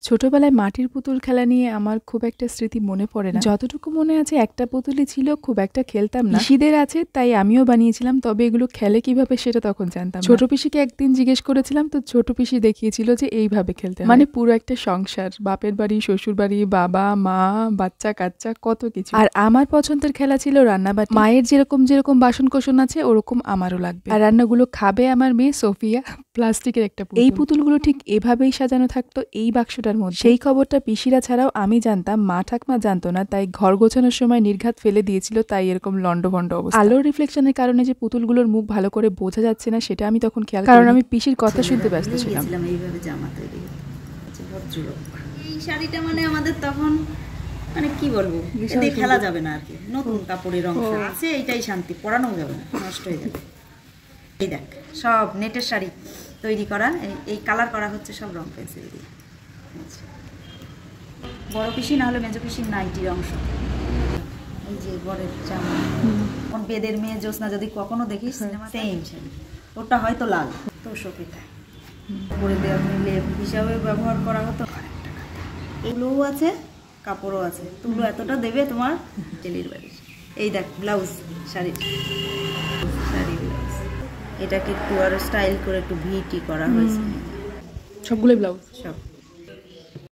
ছোটবেলায় মাটির পুতুল খেলা নিয়ে আমার খুব একটা স্মৃতি মনে পড়ে না। যতটুকু মনে আছে একটা পুতুলই ছিল, খুব একটা খেলতাম না। পিসিদের আছে তাই আমিও বানিয়েছিলাম, তবে এগুলো খেলে কিভাবে সেটা তখন জানতাম না। ছোট পিসিকে একদিন জিজ্ঞেস করেছিলাম, তো ছোট পিসি দেখিয়েছিল যে এইভাবে খেলতে হয়। মানে পুরো একটা সংসার, বাপের বাড়ি, শ্বশুর বাড়ি, বাবা মা, বাচ্চা কাচ্চা, কত কিছু। আর আমার পছন্দের খেলা ছিল রান্নাবাটি। মায়ের যেরকম যেরকম বাসন কোসন আছে ওরকম আমারও লাগবে। আর রান্নাগুলো খাবে আমার মেয়ে সোফিয়া। প্লাস্টিকের একটা পুতুল। এই পুতুলগুলো ঠিক এভাবেই সাজানো থাকতো এই বাক্সটার মধ্যে। সেই খবরটা পিসিরা ছাড়াও আমি জানতাম, মা ঠাকমা জানতো না, তাই ঘর গোছানোর সময় নির্ঘাত ফেলে দিয়েছিল, তাই এরকম লন্ডভন্ড অবস্থা। আলোর রিফ্লেকশনের কারণে যে পুতুলগুলোর মুখ ভালো করে বোঝা যাচ্ছে না সেটা আমি তখন খেয়াল, কারণ আমি পিসির কথা শুনতে ব্যস্ত ছিলাম। এইভাবে জামা তৈরি এই শাড়িটা মানে আমাদের তখন মানে কি বলবো, এতে খেলা যাবে না আর কি। নতুন কাপড়ের অংশ আছে, এইটাই শান্তি, পরানো যাবে না, নষ্ট হয়ে যাবে। এই দেখ সব নেটের শাড়ি তৈরি করা, এই কালার করা হচ্ছে সব রং পেন্সিল দিয়ে। বড় পিসি না হলে মেজো পিসির নাইটির অংশ। এই যে বরের জামা, বেদের মেয়ে জ্যোৎস্না যদি কখনো দেখিস সিনেমা, সেম শাড়ি, ওটা হয়তো লাল, তো সফিটা পরে দেওয়া লেপ হিসাবে ব্যবহার করা হতো। এগুলোও আছে, কাপড়ও আছে, তুলো এতটা দেবে তোমার টেলির বাড়ির। এই দেখ ব্লাউজ, শাড়ি ব্লাউজ, এটাকে একটু আর স্টাইল করে একটু ভিটি করা হয়েছে, সবগুলোই ব্লাউজ সব।